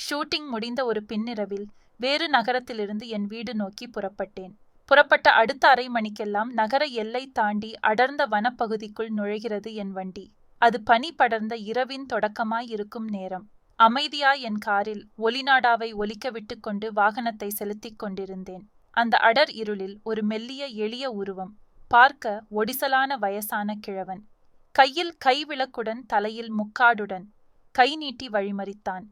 Shooting முடிந்த ஒரு பின்னிரவில் வேறு நகரத்திலிருந்து என் வீடு நோக்கி புறப்பட்டேன். புறப்பட்ட அடுத்த அரை மணிக்கெல்லாம் நகர எல்லை தாண்டி அடர்ந்த வனப்பகுதிக்குள் நுழைகிறது என் வண்டி. அது பனி படர்ந்த இரவின் தொடக்கமாய் இருக்கும் நேரம். அமைதியாய் என் காரில் ஒலிநாடாவை ஒலிக்க விட்டு கொண்டு வாகனத்தை செலுத்திக் கொண்டிருந்தேன். அந்த அடர் இருளில் ஒரு மெல்லிய எளிய உருவம், பார்க்க ஒடிசலான வயசான கிழவன், கையில் கைவிளக்குடன் தலையில் முக்காடுடன் கை நீட்டி வழிமறித்தான்.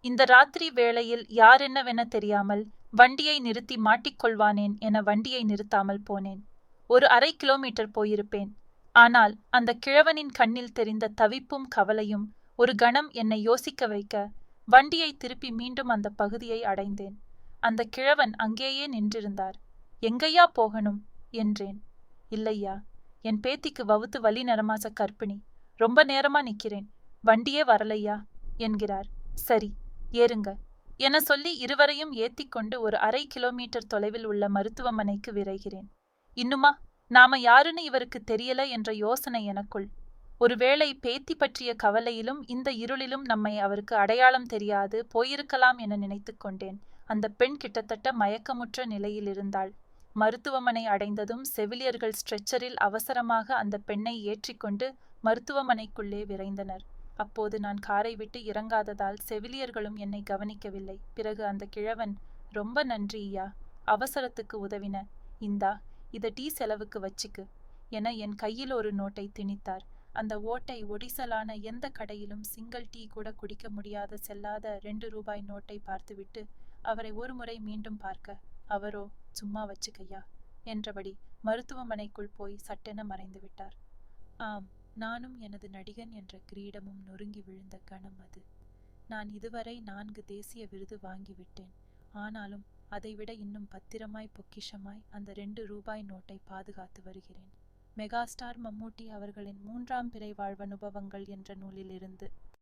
இந்த ராத்திரி வேளையில் யாரென்னவென தெரியாமல் வண்டியை நிறுத்தி மாட்டிக்கொள்வானேன் என வண்டியை நிறுத்தாமல் போனேன். ஒரு அரை கிலோமீட்டர் போயிருப்பேன். ஆனால் அந்த கிழவனின் கண்ணில் தெரிந்த தவிப்பும் கவலையும் ஒரு கணம் என்னை யோசிக்க வைக்க வண்டியை திருப்பி மீண்டும் அந்த பகுதியை அடைந்தேன். அந்த கிழவன் அங்கேயே நின்றிருந்தார். எங்கையா போகணும் என்றேன். இல்லையா, என் பேத்திக்கு வவுத்து வலி நரமாச கர்ப்பிணி, ரொம்ப நேரமா நிக்கிறேன், வண்டியே வரலையா என்கிறார். சரி, ஏறுங்க என சொல்லி இருவரையும் ஏத்திக்கொண்டு ஒரு அரை கிலோமீட்டர் தொலைவில் உள்ள மருத்துவமனைக்கு விரைகிறேன். இன்னுமா நாம யாருன்னு இவருக்கு தெரியல என்ற யோசனை எனக்குள். ஒருவேளை பேத்தி பற்றிய கவலையிலும் இந்த இருளிலும் நம்மை அவருக்கு அடையாளம் தெரியாது போயிருக்கலாம் என நினைத்து கொண்டேன். அந்த பெண் கிட்டத்தட்ட மயக்கமுற்ற நிலையில் இருந்தாள். மருத்துவமனை அடைந்ததும் செவிலியர்கள் ஸ்ட்ரெச்சரில் அவசரமாக அந்த பெண்ணை ஏற்றிக்கொண்டு மருத்துவமனைக்குள்ளே விரைந்தனர். அப்போது நான் காரை விட்டு இறங்காததால் செவிலியர்களும் என்னை கவனிக்கவில்லை. பிறகு அந்த கிழவன், ரொம்ப நன்றி ஐயா, அவசரத்துக்கு உதவின, இந்தா இத டீ செலவுக்கு வச்சிக்கு என என் கையில் ஒரு நோட்டை திணித்தார். அந்த ஓட்டை ஒடிசலான எந்த கடையிலும் சிங்கிள் டீ கூட குடிக்க முடியாத செல்லாத 2 ரூபாய் நோட்டை பார்த்துவிட்டு அவரை ஒரு முறை மீண்டும் பார்க்க, அவரோ சும்மா வச்சுக்கையா என்றபடி மருத்துவமனைக்குள் போய் சட்டென மறைந்து விட்டார். ஆம், நானும் எனது நடிகன் என்ற கிரீடமும் நொறுங்கி விழுந்த கணம் அது. நான் இதுவரை 4 தேசிய விருது வாங்கிவிட்டேன். ஆனாலும் அதைவிட இன்னும் பத்திரமாய் பொக்கிஷமாய் அந்த 2 ரூபாய் நோட்டை பாதுகாத்து வருகிறேன். மெகாஸ்டார் மம்மூட்டி அவர்களின் 3ஆம் பிறை வாழ்வனுபவங்கள் என்ற நூலிலிருந்து.